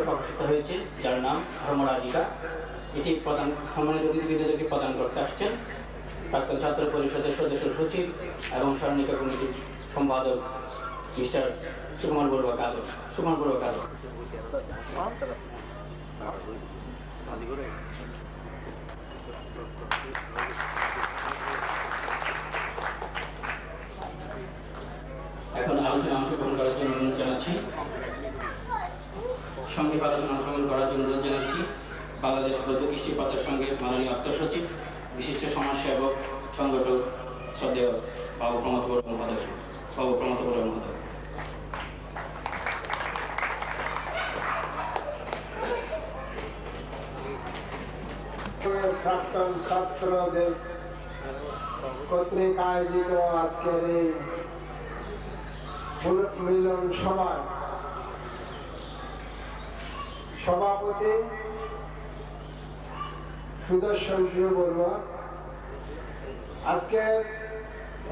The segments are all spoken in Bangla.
প্রকাশিত হয়েছে, যার নাম ধর্মরাজিকা। এটি সম্মানিত অতিথিবৃন্দদেরকে প্রদান করতে আসছেন প্রাক্তন ছাত্র পরিষদের সদস্য সচিব এবং স্মরণিকা কমিটির সম্পাদক মিস্টার সুকুমার বড়ুয়া কাজল। এখন আলোচনা অংশগ্রহণ করার জন্য অনুরোধ জানাচ্ছি, সংক্ষেপে আলোচনা অংশগ্রহণ করার জন্য অনুরোধ জানাচ্ছি বাংলাদেশ বৌদ্ধ কৃষ্টি পাতার সঙ্গে মাননীয় আত্মসচিব, বিশিষ্ট সমাজসেবক, সংগঠক, শ্রদ্ধেয় বাবু প্রমথ বড়ুয়া মহোদয়। প্রাক্তন ছাত্রদের কর্তৃক আয়োজিত আজকের এই মিলন সভায় সভাপতি সুদর্শন বড়ুয়া, আজকের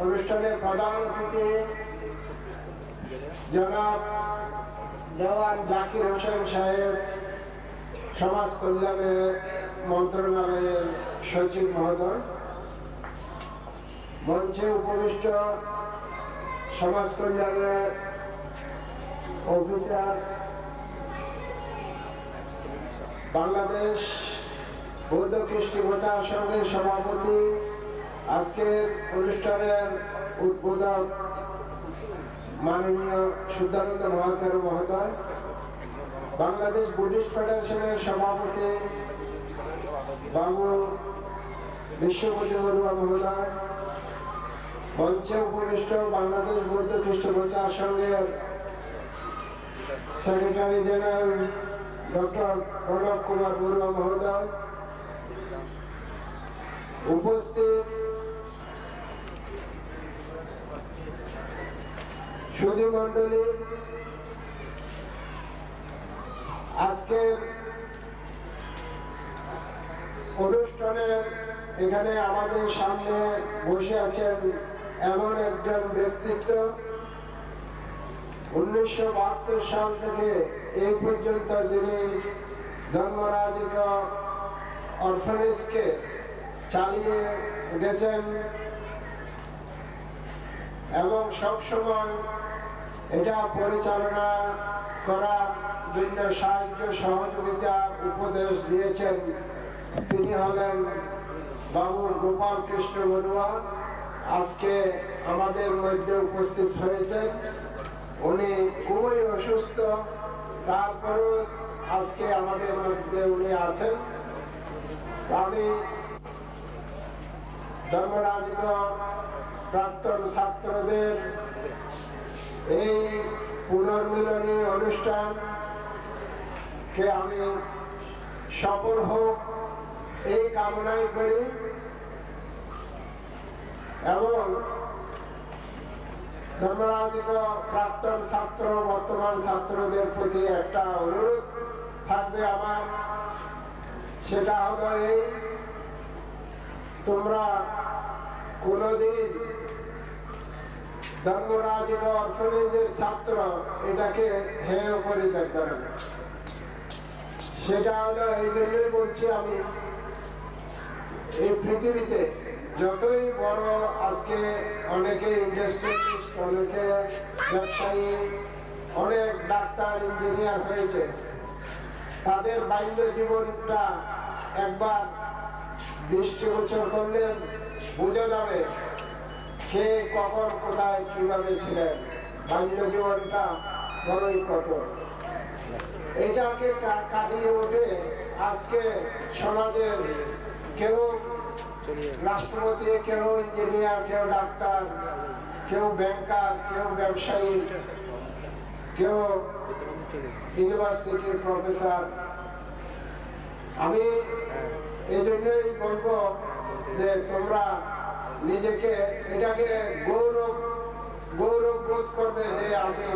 অনুষ্ঠানের প্রধান অতিথি জনাব দেওয়ান জাকির হোসেন সাহেব, সমাজ কল্যাণের মন্ত্রণালয়ের সচিব মহোদয়, মঞ্চে উপবিষ্ট সমাজ কল্যাণের অফিসার, বাংলাদেশ বৌদ্ধ কৃষ্টি প্রচার সংঘের সভাপতি, আজকের অনুষ্ঠানের উদ্বোধক মাননীয় শুদ্ধানন্দ মহাতের মহোদয়, বাংলাদেশ বুদ্ধিস্ট ফেডারেশনের সভাপতি বাবু বিশ্বপতি বড়ুয়া মহোদয়, মঞ্চে উপবিষ্ট বাংলাদেশ বৌদ্ধ খ্রিস্ট প্রচার সংঘের secretary general doctor Pranab Kumar Barua মহোদয়, উপস্থিত সুধী মণ্ডলী, আজকের অনুষ্ঠানের এখানে আমাদের সামনে বসে আছেন এমন একজন ব্যক্তিত্ব, 1972 সাল থেকে এই পর্যন্ত যিনি ধর্মরাজিকা অরফানেজকে চালিয়ে গেছেন এবং সবসময় এটা পরিচালনা করার জন্য সাহায্য সহযোগিতা উপদেশ দিয়েছেন। তিনি হলেন বাবু গোপাল কৃষ্ণ বড়ুয়া। আজকে আমাদের মধ্যে উপস্থিত হয়েছেন। উনি খুবই অসুস্থ, তারপরও আজকে আমাদের মধ্যে উনি আছেন। আমি ধর্মরাজিকা প্রাক্তন ছাত্রদের এই পুনর্মিলনী অনুষ্ঠানকে আমি সফল হোক এই কামনাই করি এবং ধর্মরাজিকা প্রাক্তন ছাত্র বর্তমান ছাত্রদের প্রতি একটা অনুরোধ থাকবে আমার, সেটা হলো এই, তোমরা কোনদিন ধর্মরাজিকা অরফানেজের ছাত্র এটাকে হেয় করে দেখবে না। সেটা হলো এই জন্যই বলছি, আমি এই পৃথিবীতে যতই বড় আজকে অনেকে ইন্ডাস্ট্রিয়ালিস্ট, অনেকে ব্যবসায়ী, অনেক ডাক্তার, ইঞ্জিনিয়ার হয়েছে, তাদের বাল্য জীবনটা একবার দৃষ্টিগোচর করলে বোঝা যাবে কে কখন কোথায় কিভাবে ছিলেন। বাল্য জীবনটা বড়ই কঠোর। এটাকে কাটিয়ে উঠে আজকে সমাজের কেউ রাষ্ট্রপতি, কেউ ইঞ্জিনিয়ার, কেউ ডাক্তার, কেউ ব্যাংকার, কেউ ব্যবসায়ী, কেউ ইউনিভার্সিটির প্রফেসর। আমি এই জন্যই বলবো যে তোমরা নিজেকে এটাকে গৌরব বোধ করবে যে আমি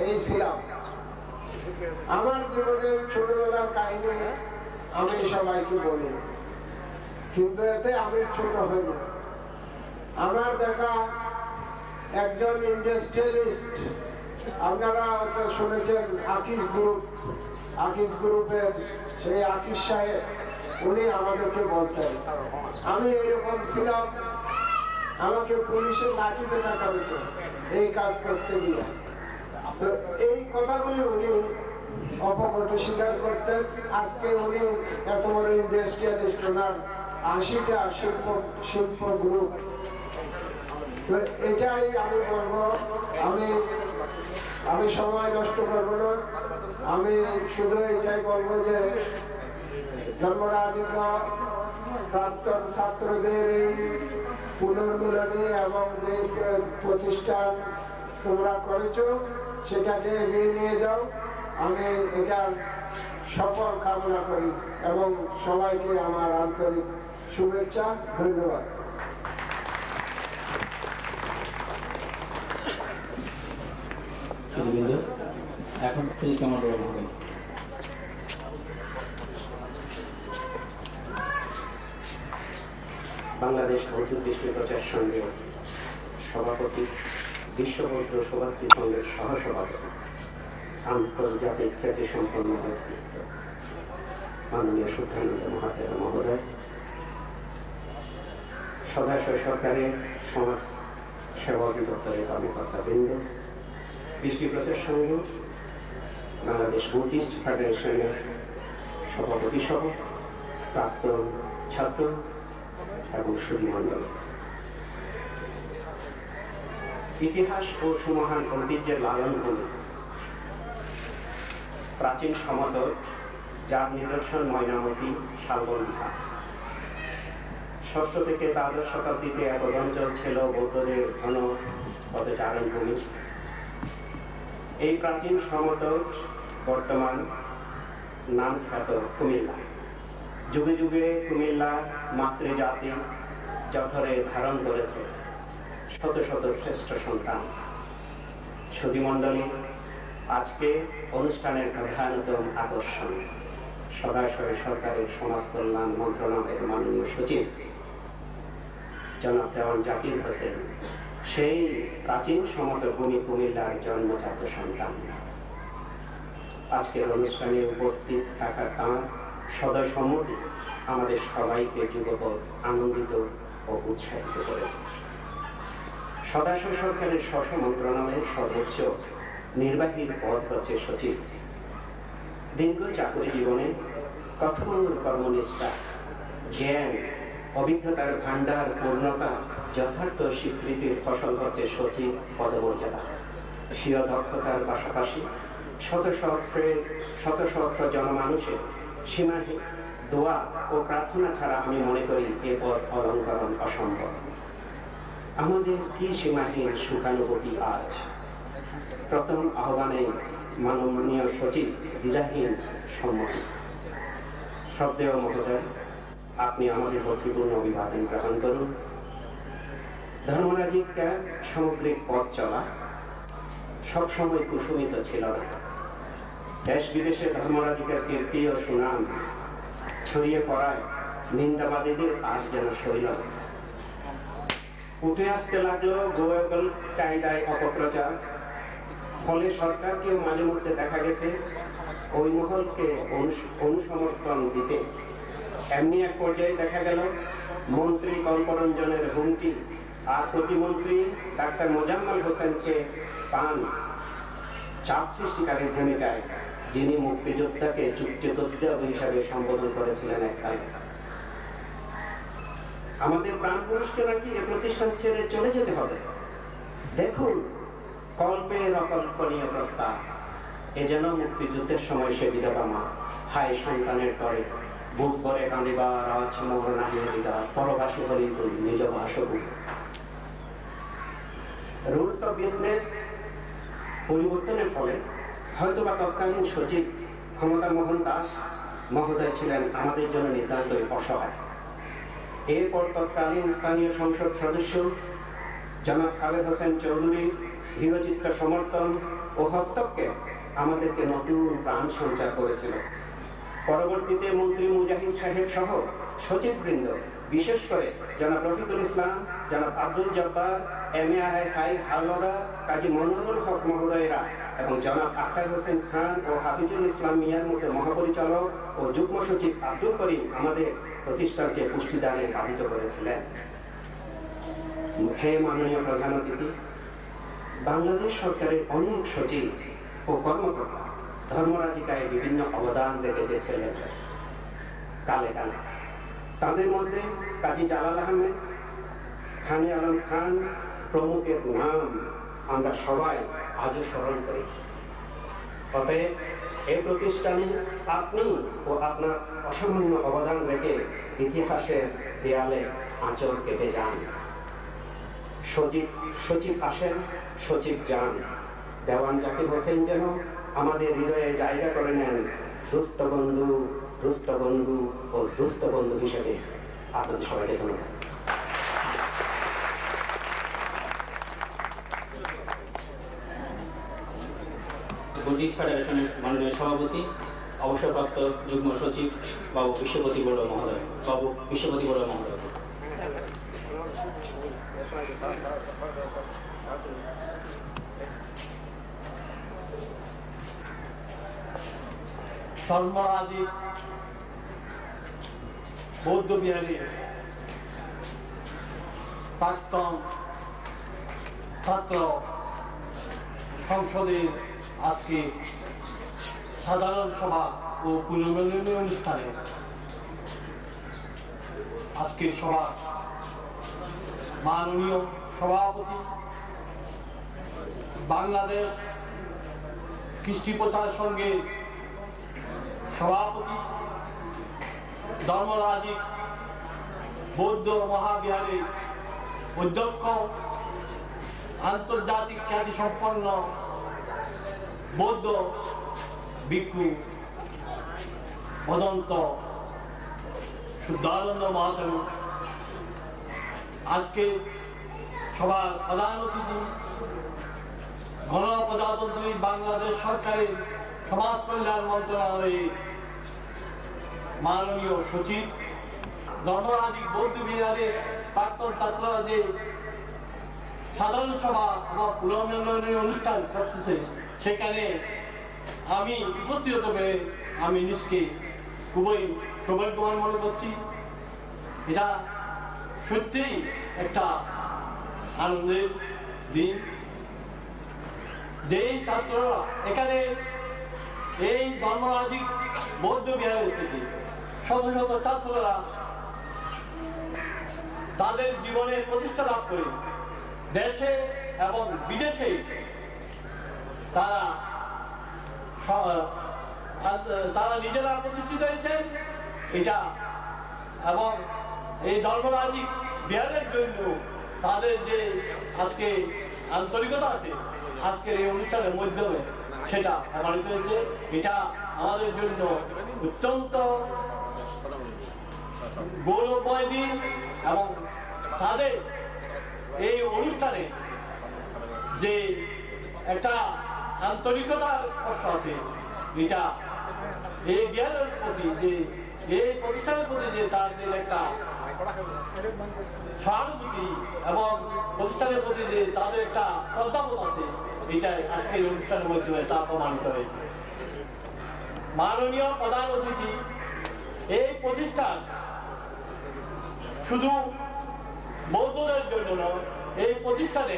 এই ছিলাম। আমার জীবনের ছোটবেলার কাহিনী আমি সবাইকে বলি, কিন্তু এতে আমি ছোট হইনি। আমার দেখা একজন ইন্ডাস্ট্রিয়ালিস্ট আপনারা হয়তো শুনেছেন আকিস গ্রুপের সেই আকিস সাহেব, উনি আমাদেরকে বলতেন, আমি এরকম ছিলাম, আমাকে পুলিশের লাঠি পেটা করেছে এই কাজ করতে গিয়ে। তো এই কথাগুলি উনি অপকটে স্বীকার করতেন। আজকে উনি এত বড় ইন্ডাস্ট্রিয়ালিস্ট, ওনার 80টা শিল্প গ্রুপ। তো এটাই আমি বলবো, আমি সময় নষ্ট করবো না, আমি শুধু এটাই বলবো যে ধর্মরাজিক প্রাক্তন ছাত্রদের এই পুনর্মিলনী এবং যে প্রতিষ্ঠান তোমরা করেছো সেটাকে এগিয়ে নিয়ে যাও। আমি এটার সফল কামনা করি এবং সবাইকে আমার আন্তরিক শুভেচ্ছা, ধন্যবাদ। এখন থেকে কেমন হবে? বাংলাদেশ বৌদ্ধ দৃষ্টি প্রচার সংঘের সভাপতি, বিশ্ব বৌদ্ধ সভাপতি সংঘের সহসভাপতি, আন্তর্জাতিক খ্যাতি সম্পন্ন ব্যক্তিত্ব মাননীয় শুদ্ধানন্দ মহাতেরা মহোদয়, সদস্য সরকারের সমাজ সেবা অধিদপ্তরের কর্মকর্তাবৃন্দ, দৃষ্টি প্রচার সংঘ, বাংলাদেশ বুদ্ধিস্ট ফেডারেশনের সভাপতি সহ প্রাক্তন ছাত্র এবং সুধীমণ্ডল, ইতিহাস ও সুমহান ঐতিহ্যের লালন ভূমি, প্রাচীন সমতট যার নিদর্শন ময়নামতি, শালবন ঘাট। ষষ্ঠ থেকে দ্বাদশ শতাব্দীতে এত অঞ্চল ছিল বৌদ্ধদের ঘন পদচারণ ভূমি। এই প্রাচীন সমতট বর্তমান নাম খ্যাত কুমিল্লা। যুগে যুগে কুমিল্লা মাতৃজাতি জঠরে ধারণ করেছে শত শত শ্রেষ্ঠ সন্তান। সুধীমণ্ডলী, আজকে অনুষ্ঠানের প্রধানতম আকর্ষণ সদাশয় সরকারের সমাজ কল্যাণ মন্ত্রণালয়ের মাননীয় সচিব জনাব দেওয়ান জাকির হোসেন, সেই প্রাচীন সমতল ভূমি কুমিল্লার জন্মজাত সন্তান। আজকের অনুষ্ঠানে উপস্থিত থাকা তাঁর সদয় সম্মতি আমাদের সবাইকে যুগপৎ আনন্দিত ও উৎসাহিত করেছে। সদস্য সরকারের স্ব মন্ত্রণালয়ের সর্বোচ্চ নির্বাহীর পদ হচ্ছে সচিব। দীর্ঘ চাকরি জীবনে কঠোর কর্মনিষ্ঠা, জ্ঞান, অভিজ্ঞতার ভান্ডার, পূর্ণতা, যথার্থ স্বীকৃতির ফসল হচ্ছে সচিব পদমর্যাদা। স্বীয় দক্ষতার পাশাপাশি শত সহস্র জনমানুষের সীমাহীন দোয়া ও প্রার্থনা ছাড়া আমি মনে করি এ পদ অলঙ্করণ অসম্ভব। আমাদের কি সীমাহীন সুখানুভূতি আজ। প্রথম আহ্বানে মাননীয় সচিব দ্বিধাহীন সম্মতি। শ্রদ্ধেয় মহোদয়, আপনি আমাদের ভক্তিপূর্ণ অভিবাদন গ্রহণ করুন। ধর্মরাজিকার সামগ্রিক পথ চলা সবসময় কুসুমিত ছিল না। দেশ বিদেশে ধর্মরাজিকার কীর্তি ও সুনাম ছড়িয়ে পড়ায় নিন্দাবাদীদের আর যেন সইল না। উঠে আসতে লাগলো গ্লোবাল চাহিদায় অপপ্রচার। ফলে সরকারকেও মাঝে মধ্যে দেখা গেছে ওই মহলকে অনুসমর্থন দিতে। এমনি এক পর্যায়ে দেখা গেল মন্ত্রী কল্পরঞ্জনের হুমকি আর প্রতিমন্ত্রী ডাক্তার মোজাম্মেল হোসেনকে পান চাপ সৃষ্টিকারীর ভূমিকায়, যিনি মুক্তিযোদ্ধাকে চুক্তিযোদ্ধা হিসাবে সম্বোধন করেছিলেন এককালে। আমাদের প্রাণ পুরুষকে নাকি এ প্রতিষ্ঠান ছেড়ে চলে যেতে হবে। দেখুন কল্পের অকল্পনীয় প্রস্তাব। এ যেন মুক্তিযুদ্ধের সময় সে বিধবা মা, হায় সন্তানের তরে বুক ভরে কাঁদিবার আজ মোর নাহিয়ে দিদা, পরবাসী হলি তুই নিজ ভাষবু। রুলস অফ বিজনেস পরিবর্তনের ফলে হয়তোবা তৎকালীন সচিব ক্ষমতা মোহন দাস মহোদয় ছিলেন আমাদের জন্য নিতান্তই অসহায়। এরপর তৎকালীন স্থানীয় সংসদ সদস্য জনাব সাবের হোসেন চৌধুরী হিরোচিত্র সমর্থন ও হস্তক্ষেপ আমাদেরকে নতুন প্রাণ সঞ্চার করেছিল। পরবর্তীতে মন্ত্রী মুজাহিদ সাহেব সহ সচিববৃন্দ, বিশেষ করে জনাব রফিকুল ইসলাম, জনাব আব্দুল জব্বার, MAI হাওলাদার, কাজী মনিরুল হক মহোদয়েরা এবং জনাব আখতার হোসেন খান ও হাফিজুল ইসলাম মিয়ার মতো মহাপরিচালক ও যুগ্ম সচিব আব্দুল করিম আমাদের প্রতিষ্ঠানকে পুষ্টিদানে বাধিত করেছিলেন। হে মাননীয় প্রধান অতিথি, বাংলাদেশ সরকারের অনেক সচিব ও কর্মকর্তা ধর্মরাজিকায় বিভিন্ন অবদান রেখে গেছিলেন কালে কালে। তাদের মধ্যে কাজী জালাল আহমেদ, খানে আলম খান প্রমুখের নাম আমরা সবাই আজও স্মরণ করি। অতএব এই প্রতিষ্ঠানে আপনি ও আপনার অসামান্য অবদান রেখে ইতিহাসের দেয়ালে আঁচড় কেটে যান। সচিব আসেন, সচিব যান। দেওয়ান জাকির হোসেন যেন আমাদের হৃদয়ে জায়গা করে নেন দুস্থ বন্ধু ও দুস্থ বন্ধু হিসেবে। আপনাদের সবাইকে ধন্যবাদ। বুদ্ধিস্ট ফেডারেশনের মাননীয় সভাপতি, অবসরপ্রাপ্ত যুগ্ম সচিব বাবু বিশ্বপতি বড়ুয়া মহোদয়। ধর্মরাজিক বৌদ্ধ বিহারে প্রাক্তন ছাত্র সংসদের আজকে সাধারণ সভা ও পুনর্মিলনী অনুষ্ঠানে আজকের সভা মাননীয় সভাপতি, বাংলাদেশ কৃষ্টি প্রচার সংঘের সভাপতি, ধর্মরাজিক বৌদ্ধ মহাবিহারের অধ্যক্ষ, আন্তর্জাতিক খ্যাতি সম্পন্ন বৌদ্ধ ভিক্ষু ভদন্ত শুদ্ধানন্দ মহাদেব, আজকে সবার প্রধান অতিথি, গণপ্রজাতন্ত্রী বাংলাদেশ সরকারের সমাজ কল্যাণ মন্ত্রণালয়ের মাননীয় সচিব, ধর্মরাজিক বৌদ্ধ বিহারের প্রাক্তন ছাত্ররা যে সাধারণ সভা বা পুনর্মিলনী অনুষ্ঠান করতেছে, সেখানে আমি উপস্থিত হতে আমি নিজকে খুবই সৌভাগ্যবান মনে করছি। এটা সত্যিই একটা আনন্দের দিন। যেই ছাত্ররা এখানে এই ধর্মরাজিক বৌদ্ধ বিহারের থেকে শত শত ছাত্ররা তাদের জীবনে প্রতিষ্ঠা লাভ করে দেশে এবং বিদেশে তারা নিজেরা প্রতিষ্ঠিত হয়েছেন। এটা এবং এই ধর্মরাজিক বিহারের জন্য তাদের যে আজকে আন্তরিকতা আছে আজকের এই অনুষ্ঠানের মাধ্যমে সেটা প্রমাণিত হয়েছে। এটা আমাদের জন্য অত্যন্ত গৌরবময় দিন এবং তাদের এই অনুষ্ঠানে যে একটা আন্তরিকতার স্পর্শ আছে, এটা এই বিহারের প্রতি যে এই প্রতিষ্ঠানের প্রতি যে তাদের একটা সহানুভূতি এবং প্রতিষ্ঠানের প্রতি যে তাদের একটা শ্রদ্ধাবোধ আছে, এটাই আজকের অনুষ্ঠানের মাধ্যমে তা প্রমাণিত হয়েছে। মাননীয় প্রধান অতিথি, এই প্রতিষ্ঠান শুধু বৌদ্ধদের জন্য নয়, এই প্রতিষ্ঠানে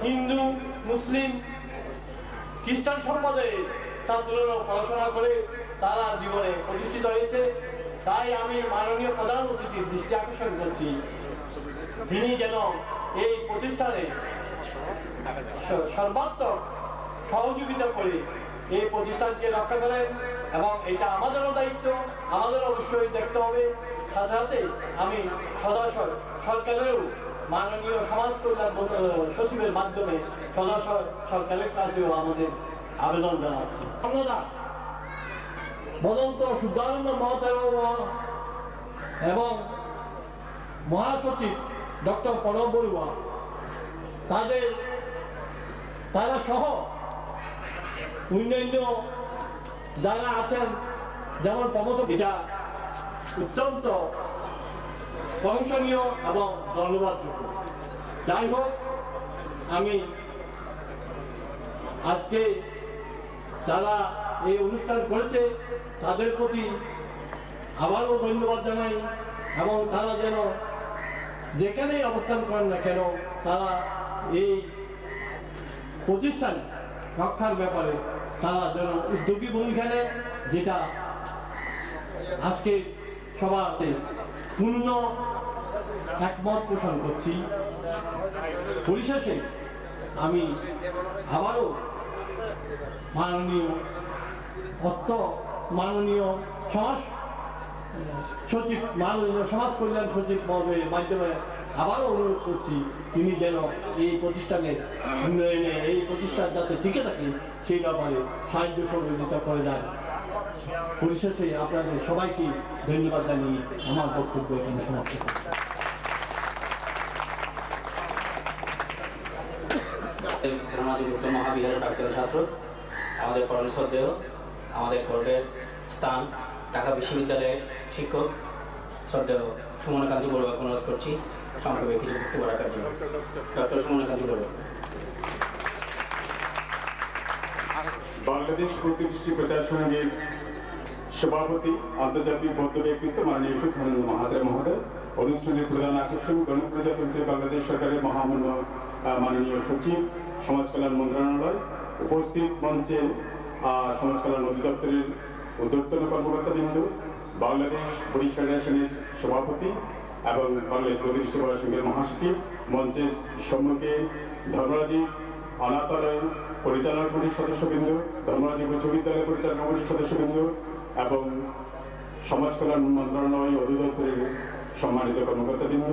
হিন্দু, মুসলিম, খ্রিস্টান সম্প্রদায়ের ছাত্ররা পড়াশোনা করে তারা জীবনে প্রতিষ্ঠিত হয়েছে। তাই আমি মাননীয় প্রধান অতিথির দৃষ্টি আকর্ষণ করছি, তিনি যেন এই প্রতিষ্ঠানে সর্বাত্মক সহযোগিতা করে এই প্রতিষ্ঠানকে রক্ষা করেন এবং এটা আমাদেরও দায়িত্ব, আমাদের অবশ্যই দেখতে হবে। সাথে সাথে আমি সদস্য সরকারেরও মাননীয় সমাজ কল্যাণ সচিবের মাধ্যমে সদস্য সরকারের কাছেও আমাদের আবেদন জানাচ্ছি। আমরা বদন্ত শুদ্ধানন্দ মহাদেব এবং মহাসচিব ডক্টর প্রণব বড়ুয়া তারা সহ অন্যান্য যারা আছেন, যেমন প্রমোদ, এটা অত্যন্ত প্রশংসনীয় এবং ধন্যবাদযোগ্য। যাই হোক, আমি আজকে যারা এই অনুষ্ঠান করেছে তাদের প্রতি আবারও ধন্যবাদ জানাই, এবং তারা যেন যেখানেই অবস্থান করেন না কেন তারা এই প্রতিষ্ঠান রক্ষার ব্যাপারে তারা যেন উদ্যোগী ভূমিকা নেয়, যেটা আজকে সভাতে পূর্ণ একমত পোষণ করছি। পরিশেষে আমি আবারও মাননীয় সমাজ কল্যাণ সচিব মহোদয়ের মাধ্যমে আবারও অনুরোধ করছি, তিনি যেন এই প্রতিষ্ঠানের উন্নয়নে, এই প্রতিষ্ঠান যাতে টিকে থাকে সেই ব্যাপারে সাহায্য সহযোগিতা করে দেন। পরিশেষে আপনাদের সবাইকে ধন্যবাদ জানিয়ে আমার বক্তব্য এখানে সমাপ্ত করছি। ধর্মাধিভূত মহাবিহারের প্রাক্তন ছাত্র, আমাদের পরম শ্রদ্ধেয়, আমাদের কোর্টের স্থান ঢাকা বিশ্ববিদ্যালয়ের শিক্ষক শ্রদ্ধেয় সুমনকান্তি বড়ুয়াকে অনুরোধ করছি সংক্ষেপে কিছু বক্তব্য রাখার জন্য। ডক্টর সুমনকান্তি বড়ুয়া। বাংলাদেশ প্রতিষ্ঠিত প্রচার সঙ্গীর সভাপতি, আন্তর্জাতিক বৌদ্ধ ব্যক্তিত্ব মাননীয় সুধানন্দ মাহাতের মহোদয়, অনুষ্ঠানের প্রধান আকর্ষণ গণপ্রজাতন্ত্রী বাংলাদেশ সরকারের মহামান্য মাননীয় সচিব, সমাজ কল্যাণ মন্ত্রণালয়, উপস্থিত মঞ্চে সমাজ কল্যাণ অধিদপ্তরের ঊর্ধ্বতন কর্মকর্তাবৃন্দ, বাংলাদেশ পুলিশ ফেডারেশনের সভাপতি এবং বাংলাদেশ প্রতিষ্ঠিত প্রচার সঙ্গীর মহাসচিব, মঞ্চের সম্মুখে ধর্মরাজি অনাথালয় পরিচালনা কমিটির সদস্যবৃন্দ, ধর্মরাজি উচ্চ বিদ্যালয় পরিচালনা কমিটির সদস্যবৃন্দ এবং সমাজ কল্যাণ মন্ত্রণালয় অধিদপ্তরের সম্মানিত কর্মকর্তাবৃন্দ,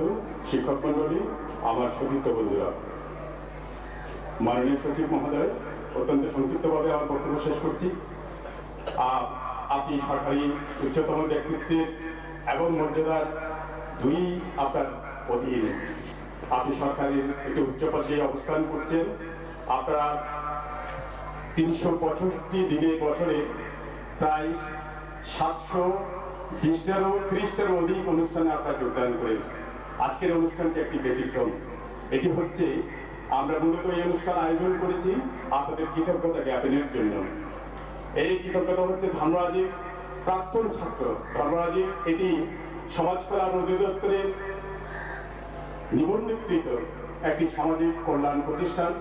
শিক্ষক মন্ডলী, আমার সতীর্থ বন্ধুরা, মাননীয় সচিব মহোদয়, অত্যন্ত সংক্ষিপ্তভাবে আমার বক্তব্য শেষ করছি। আপনি সরকারি উচ্চতম ব্যক্তিত্বের এবং মর্যাদার দুই আপনার অধীন, আপনি সরকারের একটি উচ্চ পর্যায়ে অবস্থান করছেন। আপনারা 365 দিনে বছরে প্রায় 730টারও অধিক অনুষ্ঠানে আপনারা যোগদান করেন। আজকের অনুষ্ঠানটি একটি ব্যতিক্রম। এটি হচ্ছে, আমরা মূলত এই অনুষ্ঠান আয়োজন করেছি আপনাদের কৃতজ্ঞতা জ্ঞাপনের জন্য। এই কৃতজ্ঞতা হচ্ছে ধর্মরাজির প্রাক্তন ছাত্র। ধর্মরাজি এটি সমাজ কল্যাণ অধিদপ্তরের নিবন্ধীকৃত একটি সামাজিক কল্যাণ প্রতিষ্ঠান,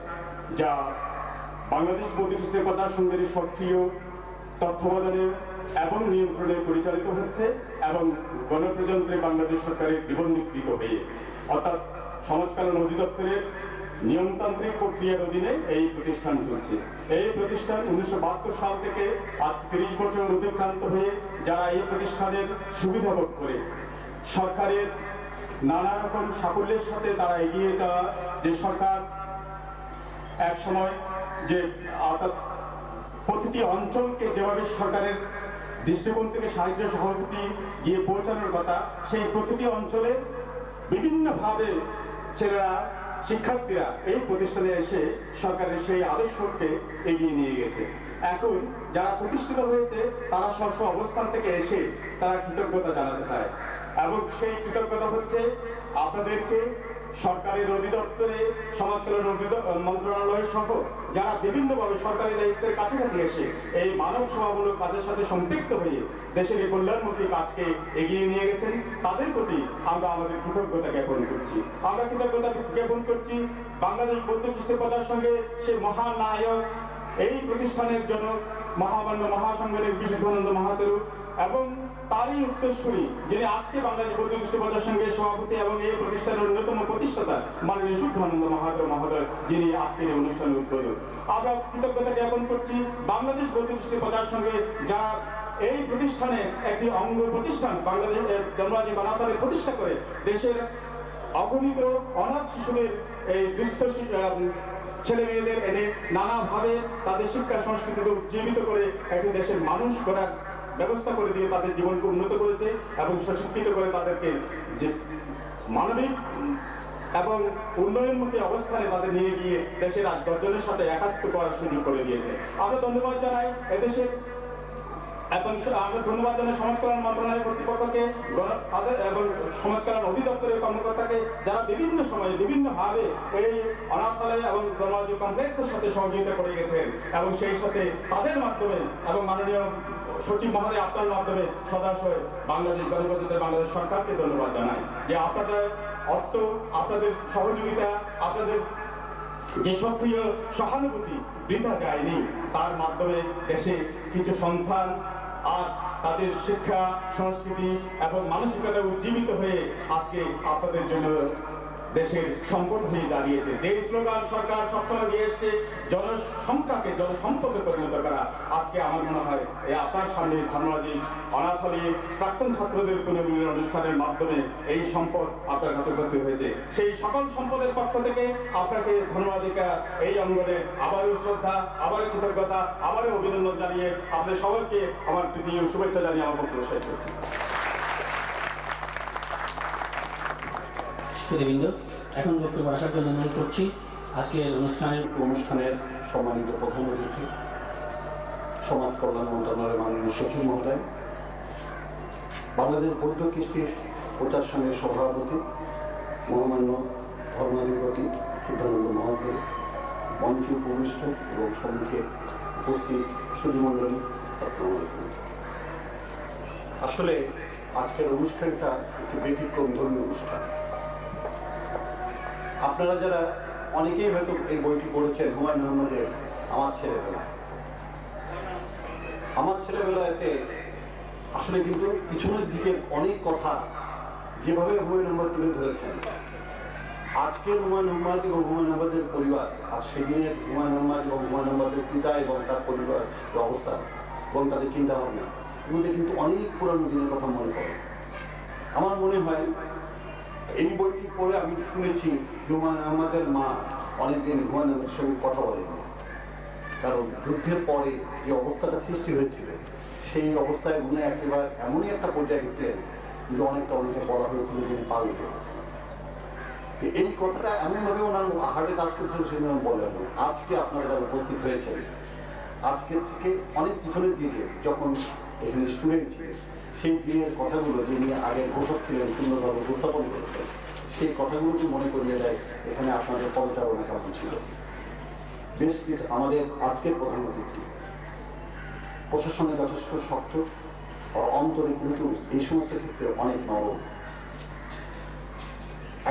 যা বাংলাদেশ প্রতিষ্ঠিত প্রচার সঙ্গীর সক্রিয় তত্ত্বাবধানে এবং নিয়ন্ত্রণে পরিচালিত হচ্ছে এবং গণপ্রজাতন্ত্রী বাংলাদেশ সরকারের নিবন্ধীকৃত হয়ে, অর্থাৎ সমাজ কল্যাণ অধিদপ্তরের নিয়মতান্ত্রিক প্রক্রিয়ার অধীনে এই প্রতিষ্ঠান চলছে। এই প্রতিষ্ঠান 1972 সাল থেকে আজ 30 বছর অতিক্রান্ত হয়ে যারা এই প্রতিষ্ঠানের সুবিধা ভোগ করে সরকারের নানা রকম সাফল্যের সাথে তারা এগিয়ে যাওয়া, যে সরকার এক সময় যে অর্থাৎ প্রতিটি অঞ্চলকে যেভাবে সরকারের দৃষ্টিকোণ থেকে সাহায্য সহযোগী গিয়ে পৌঁছানোর কথা, সেই প্রতিটি অঞ্চলে বিভিন্নভাবে ছেলেরা, শিক্ষার্থীরা এই প্রতিষ্ঠানে এসে সরকারের সেই আদর্শকে এগিয়ে নিয়ে গেছে। এখন যারা প্রতিষ্ঠিত হয়েছে তারা স্ব অবস্থান থেকে এসে তারা কৃতজ্ঞতা জানাতে চায়, এবং সেই কৃতজ্ঞতা হচ্ছে আপনাদেরকে সরকারের অধিদপ্তরে, সমাজ কল্যাণ মন্ত্রণালয় সহ যারা বিভিন্নভাবে সরকারি দায়িত্বের কাছাকাছি এসে এই মানব সেবামূলক কাজের সাথে সম্পৃক্ত হয়ে দেশের এই কল্যাণমুখী কাজকে এগিয়ে নিয়ে গেছেন, তাদের প্রতি আমরা আমাদের কৃতজ্ঞতা জ্ঞাপন করছি। আমরা কৃতজ্ঞতা জ্ঞাপন করছি বাংলাদেশ বৌদ্ধ প্রচার সঙ্গে সে মহানায়ক, এই প্রতিষ্ঠানের জন্য মহামান্য মহাসংঘের বিশুদ্ধানন্দ মাহাতের এবং তারই উত্তরসূরি যিনি আজকে বাংলাদেশ বৌদ্ধ প্রচার সঙ্গের সভাপতি এবং এই প্রতিষ্ঠানের অন্যতম প্রতিষ্ঠাতা মাননীয় শুদ্ধানন্দ মাহাতের মহোদয়, যিনি আজকের এই অনুষ্ঠানের উদ্বোধক। আমরা কৃতজ্ঞতা জ্ঞাপন করছি বাংলাদেশ বৌদ্ধ প্রচার সঙ্গে যারা এই প্রতিষ্ঠানে একটি অঙ্গ প্রতিষ্ঠান বাংলাদেশ ধর্মরাজি অনাথালয় প্রতিষ্ঠা করে দেশের অগণিত অনাথ শিশুদের এই দুস্থ ছেলে মেয়েদের এনে নানাভাবে তাদের শিক্ষা সংস্কৃতিকে উজ্জীবিত করে একটি দেশের মানুষ করার ব্যবস্থা করে দিয়ে তাদের জীবনকে উন্নত করেছে এবং সুশিক্ষিত করে তাদেরকে যে মানবিক এবং উন্নয়নমুখী অবস্থানে তাদের নিয়ে গিয়ে দেশের আজ গর্জনের সাথে একাত্ম করার সুযোগ করে দিয়েছে। আমরা ধন্যবাদ জানাই এদেশের এবং আমরা ধন্যবাদ জানাই সমাজ কল্যাণ মন্ত্রণালয় কর্তৃপক্ষকে এবং সমাজ কল্যাণ অধিদপ্তরের কর্মকর্তাকে, যারা বিভিন্ন সময়ে বিভিন্নভাবে এই অনাথালয় এবং ধর্মরাজি কমপ্লেক্সের সাথে সহযোগিতা করে গেছেন, এবং সেই সাথে তাদের মাধ্যমে এবং মাননীয় সচিব মহোদয় আপনার মাধ্যমে সদাশয় বাংলাদেশ গণপ্রজাতন্ত্রী বাংলাদেশ সরকারকে ধন্যবাদ জানাই যে আপনাদের অর্থ, আপনাদের সহযোগিতা, আপনাদের যে সক্রিয় সহানুভূতি বৃথা যায়নি। তার মাধ্যমে দেশে কিছু সন্তান আর তাদের শিক্ষা, সংস্কৃতি এবং মানসিকতা উজ্জীবিত হয়ে আজকে আপনাদের জন্য দেশের সম্পদ হয়ে দাঁড়িয়েছে। যে স্লোগান সরকার সবসময় দিয়ে এসছে, জনসংখ্যাকে জনসম্পদে পরিণত করা, আজকে আমার মনে হয় এই আপনার সামনে ধর্মরাজি অনাথালয়ে প্রাক্তন ছাত্রদের পুনর্মিলন অনুষ্ঠানের মাধ্যমে এই সম্পদ আপনার কাছে উপস্থিত হয়েছে। সেই সকল সম্পদের পক্ষ থেকে আপনাকে ধর্মরাজিকা এই অঙ্গনে আবারও শ্রদ্ধা, আবারও কৃতজ্ঞতা, আবারও অভিনন্দন জানিয়ে আপনাদের সকলকে আমার তৃতীয় শুভেচ্ছা জানিয়ে আমার বক্তব্য শেষ করছি। সুধীবৃন্দ, এখন বক্তব্য রাখার জন্য অনুরোধ করছি আজকের অনুষ্ঠানের সম্মানিত প্রধান অতিথি, সমাজ কল্যাণ মন্ত্রণালয়ের মাননীয় সচিব মহোদয়, বাংলাদেশ বৌদ্ধ কৃষ্টির প্রচার সংঘের সভাপতি মহামান্য ধর্মাধিপতি সিদ্ধানন্দ মহাশয়, মঞ্চে উপবিষ্ট এবং সম্মুখে উপস্থিত সুধীমণ্ডলী, আসসালামু আলাইকুম। আসলে আজকের অনুষ্ঠানটা একটি ব্যতিক্রম ধর্মীয় অনুষ্ঠান। আপনারা যারা অনেকেই হয়তো এই বইটি পড়েছেন, হুমায়ুন আহমেদের আমার ছেলেবেলাতে আসলে কিন্তু পিছনের দিকে অনেক কথা যেভাবে হুমায়ুন আহমেদ তুলে ধরেছেন, আজকের হুমায়ুন আহমেদ এবং হুমায়ুন আহমেদের পরিবার আর সেদিনের হুমায়ুন আহমেদ এবং হুমায়ুন আহমেদের পিতা এবং তার পরিবার অবস্থা এবং তাদের চিন্তা ভাবনা এগুলো কিন্তু অনেক পুরানো দিনের কথা মনে পড়ে। আমার মনে হয় এই বইটি পড়ে আমি শুনেছি হুমায়ুন আহমেদের মা অনেকদিন হুমায়ুন আহমেদের সঙ্গে কথা বলেনি, কারণ যুদ্ধের পরে যে অবস্থাটা সৃষ্টি হয়েছিল সেই অবস্থায় উনি একেবারে এমনই একটা পর্যায়ে গেছিলেন যে অনেকটা বলা হয়েছিল যে পালিত। এই কথাটা এমনভাবে ওনার হার্টে কাজ করছিল সেজন্য বলেন। আজকে আপনারা যারা উপস্থিত হয়েছেন, আজকের থেকে অনেক পিছনের দিকে যখন এখানে স্টুডেন্ট ছিলেন, সেই দিনের কথাগুলো যিনি আগে ঘোষক ছিলেন সুন্দরভাবে উপস্থাপন করেছেন, সেই কথাগুলোকে মনে করিয়ে দেয় এখানে আপনাদের পদচারণা কেমন ছিল। বেশ কিছু আমাদের আজকের প্রধান অতিথি প্রশাসনে যথেষ্ট শক্ত, অন্তরে কিন্তু এই সমস্ত ক্ষেত্রে অনেক নরম।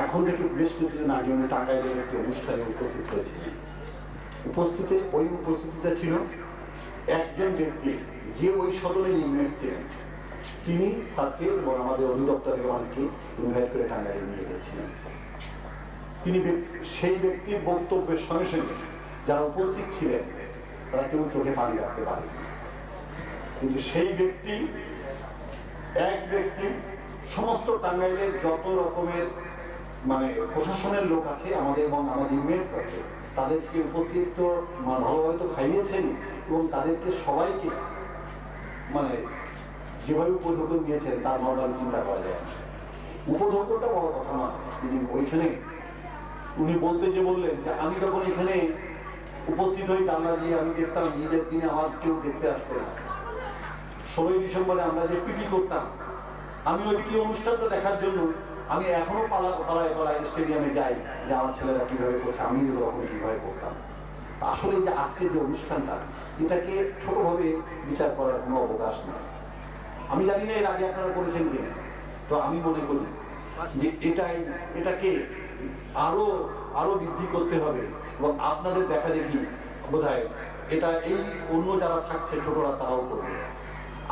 এখন থেকে বেশ কিছুদিন আগে উনি টাকায় একটি অনুষ্ঠানে উপস্থিত হয়েছিলেন। ওই উপস্থিতিটা ছিল একজন ব্যক্তি যে ওই সদনে ইনভাইট ছিলেন, তিনি তাকে এবং আমাদের অধিদপ্তরের অনেককে ইনভাইট করে টাঙ্গাইলে নিয়ে গেছিলেন। তিনি সেই ব্যক্তির বক্তব্যের সঙ্গে সঙ্গে যারা উপস্থিত ছিলেন তারা কেউ চোখে পানি রাখতে পারেন, কিন্তু সেই ব্যক্তি এক ব্যক্তি সমস্ত টাঙ্গাইলের যত রকমের প্রশাসনের লোক আছে আমাদের এবং আমাদের ইউনিট আছে তাদেরকে উপস্থিত ভালোভাবে তো খাইয়েছেন এবং তাদেরকে সবাইকে যেভাবে উপঢৌক দিয়েছেন তার মডেল চিন্তা করা যায়। উপঢৌকটা বড় কথা নয়, তিনি ওইখানে উনি বললেন যে আমি যখন এখানে উপস্থিত হই টাঙ্গা দিয়ে আমি দেখতাম ঈদের দিনে আমার কেউ দেখতে আসতো না। 16ই ডিসেম্বরে আমরা যে পিটি করতাম, আমি ওই পিটি অনুষ্ঠানটা দেখার জন্য আমি এখনো পাড়ায় স্টেডিয়ামে যাই যে আমার ছেলেরা কিভাবে করছে, আমি তখন কিভাবে করতাম। আসলে যে আজকের যে অনুষ্ঠানটা এটাকে ছোটভাবে বিচার করার কোনো অবকাশ নেই। আমি জানি না এর আগে আপনারা করেছেন কিনা, তো আমি মনে করি যে এটাকে আরো বৃদ্ধি করতে হবে এবং আপনাদের দেখা দেখি বোধহয় এটা এই অন্য যারা থাকছে ছোটরা তারাও করবে।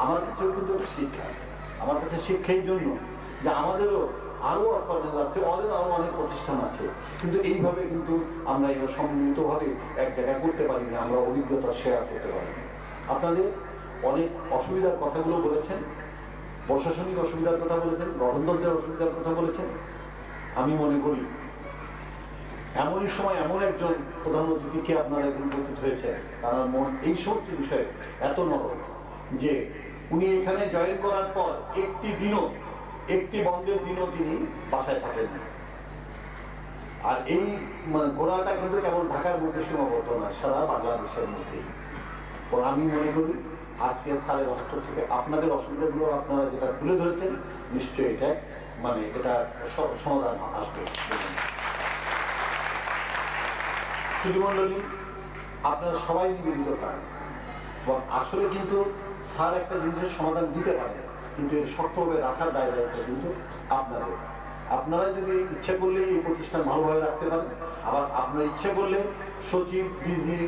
আমার কাছেও কিন্তু একটা শিক্ষা, আমার কাছে শিক্ষার জন্য যে আমাদেরও আরো অর্থাৎ আছে, আরো অনেক প্রতিষ্ঠান আছে, কিন্তু এইভাবে কিন্তু আমরা এটা সম্মিলিতভাবে এক জায়গায় করতে পারি না, আমরা অভিজ্ঞতা শেয়ার করতে পারি। আপনাদের অনেক অসুবিধার কথাগুলো বলেছেন, প্রশাসনিক অসুবিধার কথা বলেছেন, গঠনতন্ত্রের অসুবিধার কথা বলেছেন। আমি মনে করি এমনই সময় এমন একজন প্রধান অতিথিকে আপনারা এখন উপস্থিত হয়েছে, তার মন এই সমস্ত বিষয়ে এত নরম যে উনি এখানে জয়েন করার পর একটি বন্ধের দিনও তিনি বাসায় থাকেন। আর এই ঘোরাটা কিন্তু কেবল ঢাকার মধ্যে সীমাবদ্ধ না, সারা বাংলাদেশের মধ্যেই। আমি মনে করি আজকে স্যারের হস্তক্ষেপ থেকে আপনাদের অসুবিধাগুলো আপনারা যেটা তুলে ধরেছেন, নিশ্চয়ই এটা মানে এটা সমাধান আসবে। সুধীমণ্ডলী, আপনারা সবাই নিবেদিত প্রাণ, এবং আসলে কিন্তু স্যার একটা জিনিসের সমাধান দিতে পারে, কিন্তু এর শক্তভাবে রাখার দায়িত্ব কিন্তু আপনাদের। আপনারা যদি ইচ্ছে করলে এই প্রতিষ্ঠান ভালোভাবে রাখতে পারেন, আবার আপনারা ইচ্ছে করলে সচিব, ডিজি,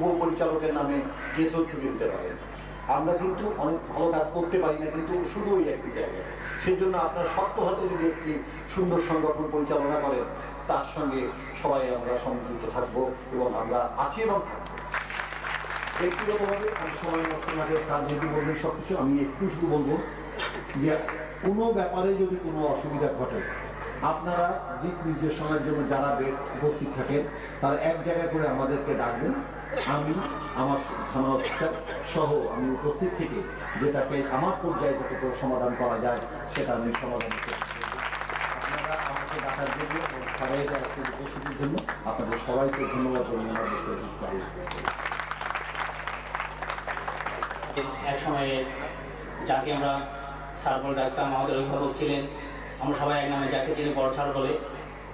উপপরিচালকের নামে গেজট দিতে পারেন। আমরা কিন্তু অনেক ভালো কাজ করতে পারি না, কিন্তু শুধু ওই একটি জায়গায়। সেই জন্য আপনার শক্ত হাতে যদি একটি সুন্দর সংগঠন পরিচালনা করেন, তার সঙ্গে সবাই আমরা সংযুক্ত থাকবো এবং আমরা আছি এবং থাকবো। ব্যক্তিগতভাবে আমি সময় নষ্ট না করে তার যেটি বলবেন সবকিছু আমি একটু শুধু বলবো যে কোনো ব্যাপারে যদি কোনো অসুবিধা ঘটে, আপনারা দিক নির্দেশনার জন্য যারা উপস্থিত থাকেন তারা এক জায়গায় করে আমাদেরকে ডাকবেন। আমি আমার থানা অফিসার সহ আমি উপস্থিত থেকে যেটাকে আমার পর্যায়ে যতটুকু সমাধান করা যায় সেটা আমি সমাধান করব। আপনারা আমাকে ডাকার জন্য সবাই উপস্থিতির জন্য আপনাদের সবাইকে ধন্যবাদ জানিয়ে এক সময়ে যাকে আমরা স্যার বলে ডাকতাম, আমাদের অভিভাবক ছিলেন, আমরা সবাই এক নামে যাকে চিনি বড় স্যার বলে,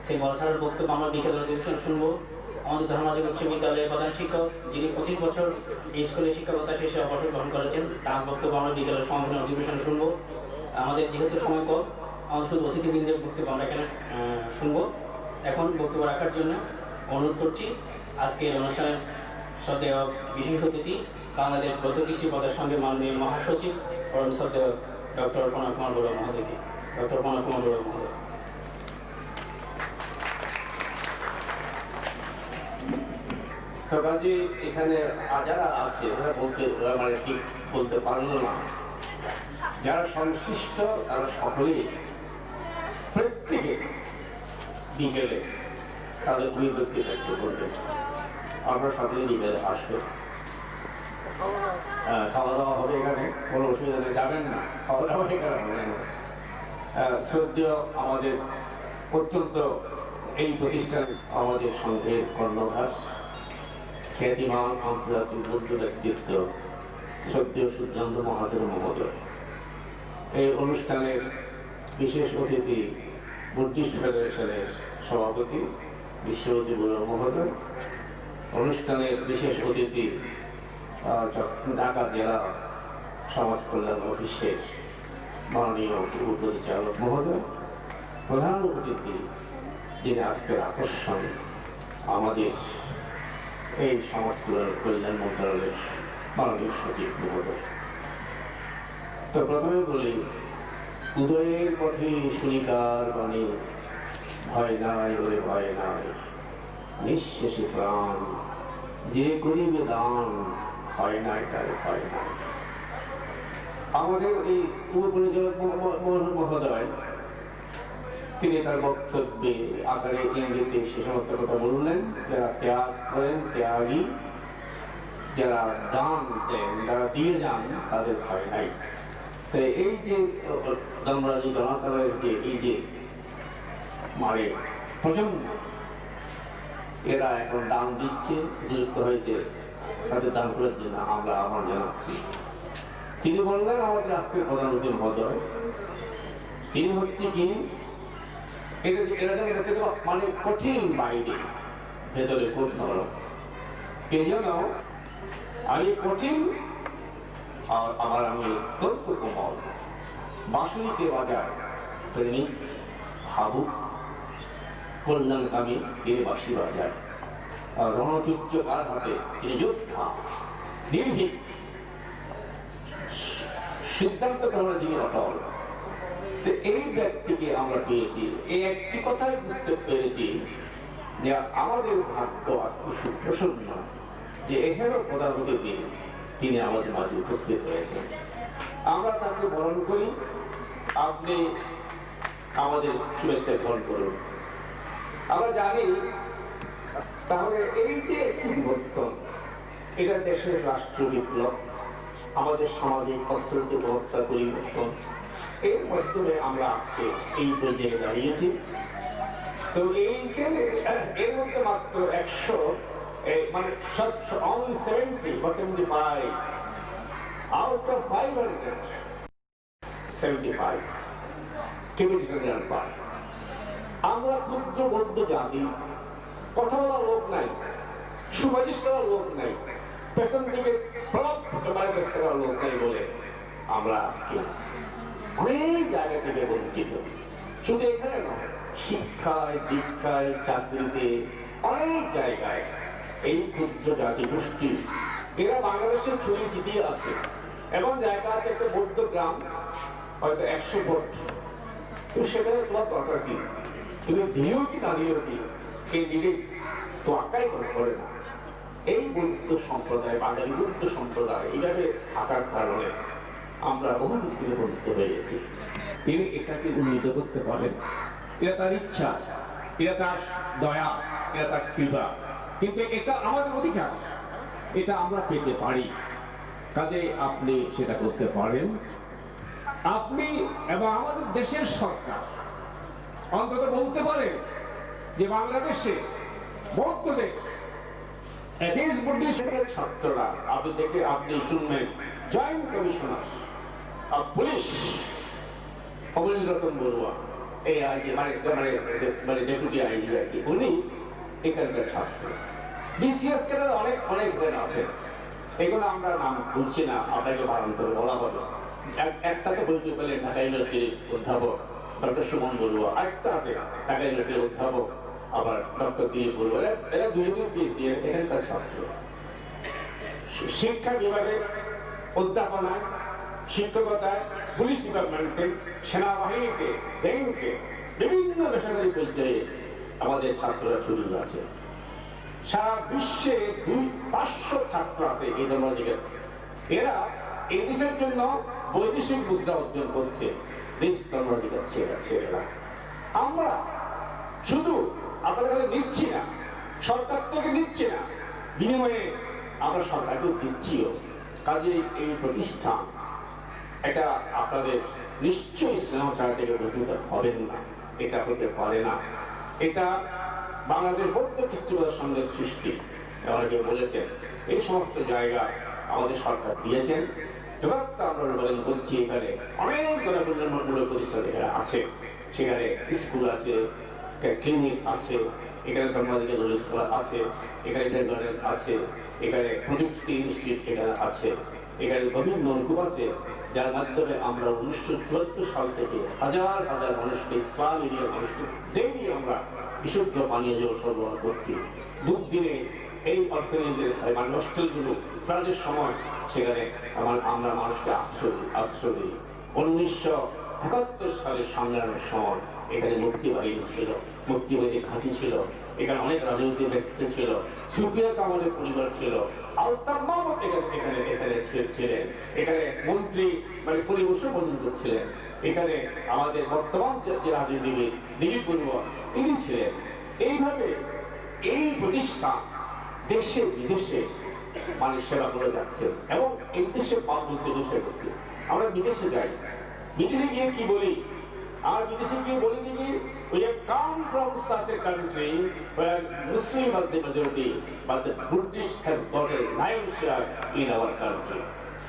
সেই বড় স্যারের বক্তব্য আমরা বিকেল অধিবেশন শুনবো। আমাদের ধর্মরাজ উচ্চ বিদ্যালয়ের প্রধান শিক্ষক, যিনি 25 বছর এই স্কুলে শিক্ষকতা শেষে অবসর গ্রহণ করেছেন, তার বক্তব্য আমরা বিকেলের সমাপনী অধিবেশনে শুনবো। আমাদের যেহেতু সময় কম, আমাদের শুধু অতিথিবৃন্দের বক্তব্য আমরা এখানে শুনবো। এখন বক্তব্য রাখার জন্য অনুরোধ করছি আজকের অনুষ্ঠানের শ্রদ্ধেয় বিশেষ অতিথি, বাংলাদেশ বৌদ্ধ কৃষি পদের সঙ্গে মাননীয় মহাসচিব পরম শ্রদ্ধেয় ডক্টর প্রণব কুমার বড়ুয়া মহোদয়কে। ডক্টর প্রণব কুমার বড়ুয়া মহোদয়। সকালে এখানে যারা আছে ওরা মানে ঠিক বলতে পারল না, যারা সংশ্লিষ্ট তারা সকলেই প্রত্যেকে বিকেলে তাদের অভিব্যক্তি ব্যক্ত করবে। আমরা সকলে বিকেলে আসবে, খাওয়া দাওয়া হবে এখানে, কোনো অসুবিধা নেই, যাবেন না, খাওয়া দাওয়া এখানে হবে না। শ্রদ্ধেয় আমাদের অত্যন্ত এই প্রতিষ্ঠান আমাদের সংঘের কর্ণধার, খ্যাতিমান আন্তর্জাতিক বৌদ্ধ ব্যক্তিত্ব শ্রদ্ধেয় সূর্যান্ত মহাদেব মহোদয়, এই অনুষ্ঠানের বিশেষ অতিথি বুদ্ধিস্ট ফেডারেশনের সভাপতি বিশ্বজ্যোতি বড়ুয়া মহোদয়, অনুষ্ঠানের বিশেষ অতিথি ঢাকা জেলা সমাজ কল্যাণ অফিসের মাননীয় উপপরিচালক মহোদয়, প্রধান অতিথি যিনি আজকের আকর্ষণ আমাদের এই সমাজ কল্যাণ মন্ত্রণালয়ের মাননীয় সচিব মহোদয়। তো প্রথমে বলি, উদয়ের পথে শুনিকার বাণী, ভয় নাই ওরে ভয় নাই, নিঃশেষে প্রাণ যে করিবে দান, হয় নাই তার হয় নাই। আমাদের এই উপপরিচালক মহোদয় তিনি তার বক্তব্যে আকারে ইঙ্গিতে সে সমস্ত কথা বললেন, যারা ত্যাগ করেন ত্যাগী, যারা দান দেন, যারা দিয়ে যান তাদের ভয় নাই। তো এই যে ধর্মরাজি জনতার যে এই যে মানে প্রজন্ম, এরা এখন দান দিচ্ছে, উপযুক্ত হয়েছে, তাদের দান করার জন্য আমরা আহ্বান জানাচ্ছি। তিনি বললেন আমাদের আজকের প্রধান অতিথি মহোদয়, তিনি হচ্ছে কি মানে কঠিন বাইরে, ভেতরে খুব নরম। এই জন্য আমি কঠিন আর আবার আমি অত্যন্ত কোমল, বাঁশুরিকে বাজায় প্রেমিক ভাবুক, কল্যাণকামী তিনি বাঁশি বাজায়, আর রণতীর্য কার হাতে তিনি যোদ্ধা, নির্ভীক, সিদ্ধান্ত গ্রহণের যিনি অটল। এই ব্যক্তিকে আমরা পেয়েছি, এই একটি কথাই বুঝতে পেরেছি যে আমাদের ভাগ্য আজকে সুপ্রসন্ন যে এখানে প্রধান অতিথি তিনি আমাদের মাঝে উপস্থিত হয়েছেন। আমরা তাকে বরণ করি, আপনি আমাদের শুভেচ্ছা গ্রহণ করুন। আমরা জানি তাহলে এই যে পরিবর্তন, এটা দেশের রাষ্ট্র বিপ্লব, আমাদের সামাজিক অর্থনৈতিক ব্যবস্থার পরিবর্তন, এর মাধ্যমে আমরা আজকে এই পর্যায়ে দাঁড়িয়েছি। তো এর মধ্যে মাত্র 100 মানে 75 বা 75 out of 575 কেমিস্ট্রিয়ান পাই। আমরা ক্ষুদ্র বৌদ্ধ জাতি, কথা বলার লোক নাই, সুপারিশ করার লোক নাই, পেছন থেকে প্রভাব করার লোক নাই বলে আমরা আজকে অনেক জায়গা থেকে বঞ্চিত। শুধু এখানে নয়, শিক্ষায়, দীক্ষায়, চাকরিতে, অনেক জায়গায় এই ক্ষুদ্র জাতি গোষ্ঠী এরা বাংলাদেশের ছড়িয়ে ছিটিয়ে আছে। এবং জায়গা আছে একটা বৌদ্ধ গ্রাম, হয়তো 100 ভোট, তো সেখানে তোমার দরকার কি? তুমি দিয়েও কি না দিয়েও কি, সে দিলে তো আঁকাই করে না। এই বৌদ্ধ সম্প্রদায়, বাঙালি বৌদ্ধ সম্প্রদায় এইভাবে থাকার কারণে আমরা বহু কিছু বঞ্চিত হয়ে গেছি। তিনি এটাকে উন্নীত করতে পারেন, এটা তার ইচ্ছা, এটা তার দয়া, এটা তার কৃপা, কিন্তু এটা আমাদের অধিকার, এটা আমরা পেতে পারি। কাজে আপনি সেটা করতে পারেন। আপনি এবং আমাদের দেশের সরকার অন্তত বলতে পারেন যে বাংলাদেশে বৌদ্ধ দেশ, বুদ্ধিস্টের ছাত্ররা, আপনি শুনবেন joint commissioner of police Amal Ratan Barua, এই আইজি মানে ডেপুটি আইজি আর কি, উনি এখানকার ছাত্র। বিসিএস কেনার অনেক অনেক আছে, এগুলো আমরা নাম বলছি না, আপনাকে বারান্তরে বলা হবে। একটা তো বলতে পারলেন ঢাকা ইউনিভার্সিটির অধ্যাপক ডক্টর সুমন বড়ুয়া, আরেকটা আছে ঢাকা ইউনিভার্সিটির অধ্যাপক আবার ডক্টর দিয়ে বড়ুয়া, এরা দুজনেই পিএইচডি এখানকার ছাত্র। শিক্ষা বিভাগে, অধ্যাপনায়, শিক্ষকতায়, পুলিশ ডিপার্টমেন্টে, সেনাবাহিনীতে, ব্যাংকে, বিভিন্ন বেসরকারি পর্যায়ে আমাদের ছাত্ররা ছড়িয়ে আছে। সারা বিশ্বে 500 ছাত্র আছে এই ধর্মদিকে। এরা এই দেশের জন্য বৈদেশিক মুদ্রা অর্জন করছে, দেশ ধর্মদিকের ছেলেরা। আমরা শুধু আপনাদের কাছে নিচ্ছি না, সরকার থেকে নিচ্ছি না, বিনিময়ে আমরা সরকারকে দিচ্ছিও। কাজে এই প্রতিষ্ঠান এটা আপনাদের নিশ্চয়ই স্নেহ ছাড়া থেকে গঠিত হবেন না, এটা হতে পারে না। এটা বাংলাদেশ বৌদ্ধ খ্রিস্টবাদের সঙ্গে সৃষ্টি। অনেকে বলেছেন এই সমস্ত জায়গা আমাদের সরকার দিয়েছেন, যথার্থ আমরা অনুমোদন করছি। এখানে অনেক জনকল্যাণমূলক প্রতিষ্ঠান এখানে আছে, সেখানে স্কুল আছে, ক্লিনিক আছে, এখানে ধর্মাধিকার আছে, এখানে গার্ডেন আছে, এখানে প্রযুক্তি ইনস্টিটিউট এখানে আছে, এখানে গভীর নলকূপ আছে, যার মাধ্যমে আমরা 1974 সাল থেকে হাজার হাজার মানুষকে, ইসলাম এরিয়ার মানুষকে ডেইলি আমরা বিশুদ্ধ পানীয় জল সরবরাহ করছি। দুদিনে এই অর্থনীতির মানে হোস্টেলগুলো ফ্লাডের সময় সেখানে আমরা মানুষকে আশ্রয় দিই। 1971 সালের সংগ্রামের সময় এখানে মুক্তিবাহিনী ছিল, মুক্তিবাহিনী ঘাঁটি ছিল, এখানে অনেক রাজনৈতিক ব্যক্তি ছিল, সুফিয়া কামালের পরিবার ছিল, আলতাফ মাহমুদ এখানে ছিলেন, এখানে মন্ত্রী মানে পরিবেশন পর্যন্ত ছিলেন, এখানে আমাদের বর্তমান যে রাজনীতিবিদ দিলীপ বড়ুয়া তিনি ছিলেন। এইভাবে এই প্রতিষ্ঠান দেশে বিদেশে মানুষ সেবা করে যাচ্ছে এবং এই দেশে পাবলিক চেষ্টা করছে। আমরা বিদেশে যাই, বিদেশে গিয়ে কি বলি? আর বিদেশে গিয়ে বলে দিবি, we have come from such a country where Muslims are the majority, but the British have got a lion's share in our country.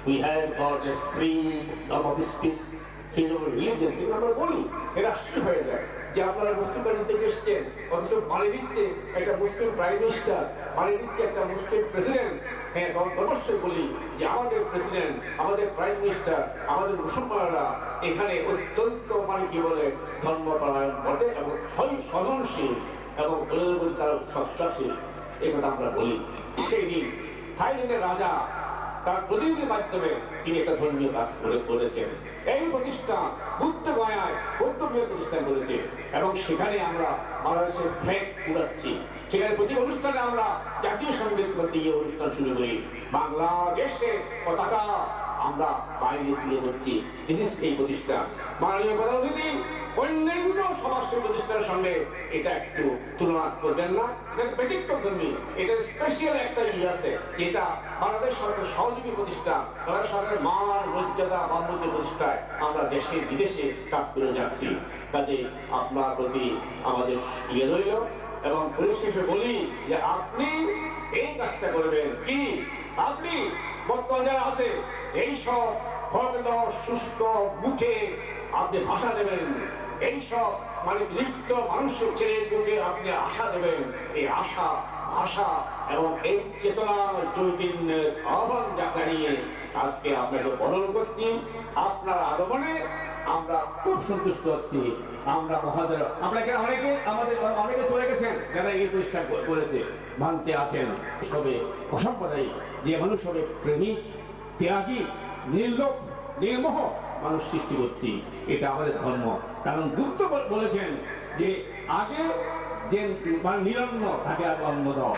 We have got a freedom of speech, freedom of religion. আমরা বলি, এটা রাষ্ট্রীয় হয়ে যায় যে আপনারা মুসলিম বাড়ি থেকে এসছেন, অথচ মানিয়ে দিচ্ছে একটা মুসলিম প্রাইম মিনিস্টার, মানিয়ে দিচ্ছে একটা মুসলিম প্রেসিডেন্ট। হ্যাঁ, অবশ্যই বলি যে আমাদের প্রেসিডেন্ট, আমাদের প্রাইম মিনিস্টার, আমাদের মুসলমানরা এখানে অত্যন্ত মানে কি বলে ধর্মপরায়ণ বটে এবং সহনশীল এবং তারা সস্তাশীল, এই কথা আমরা বলি। সেই দিন থাইল্যান্ডের রাজা তার প্রতিনিধির মাধ্যমে তিনি একটা ধর্মীয় কাজ করেছেন। এই প্রতিষ্ঠান বুদ্ধ গয়ায় বৌদ্ধ প্রতিষ্ঠান করেছে এবং সেখানে আমরা বাংলাদেশের ফ্ল্যাগ উড়াচ্ছি। সেখানে প্রতি অনুষ্ঠানে আমরা জাতীয় সঙ্গীত করতে গিয়ে অনুষ্ঠান শুরু করি, বাংলাদেশের পতাকা আমরা বাইরে তুলে ধরছি। এই প্রতিষ্ঠান মাননীয় প্রধানমন্ত্রী অন্যান্য সমাজসেবী প্রতিষ্ঠানের সঙ্গে এটা একটু তুলনা করবেন না, এটা ব্যতিক্রমধর্মী, এটা স্পেশাল একটা আছে, যেটা বাংলাদেশ সরকারের সহযোগী প্রতিষ্ঠান, বাংলাদেশ সরকারের মান মর্যাদা বান্ধবী প্রতিষ্ঠায় আমরা দেশে বিদেশে কাজ করে যাচ্ছি। কাজে আপনার প্রতি আমাদের রইল এবং পরিশেষে বলি যে আপনি এই কাজটা করবেন কি? আপনি বর্তমান যারা আছে এইসব ভগ্ন শুষ্ক মুখে আপনি ভাষা দেবেন, এইসব মানে লিপ্ত মানুষের ছেলের মুখে আপনি আশা দেবেন। এই আশা ভাষা এবং এই চেতনার চৈতন্যের আহ্বান জানিয়ে আজকে আপনাকে বরণ করছি। আপনার আগমনে আমরা খুব সন্তুষ্ট হচ্ছি। আমরা মহাদের আমরা অনেকে আমাদের অনেকে চলে গেছেন যারা এই প্রতিষ্ঠা করেছে, ভাঙতে আছেন সবে অসাম্প্রদায়িক যে মানুষ হবে প্রেমিক ত্যাগী নির্লোভ নির্মোহ মানুষ সৃষ্টি করছি, এটা আমাদের ধর্ম। কারণ বুদ্ধ বলেছেন যে আগে যে নিরন্ন তাকে আগে অন্ন দাও।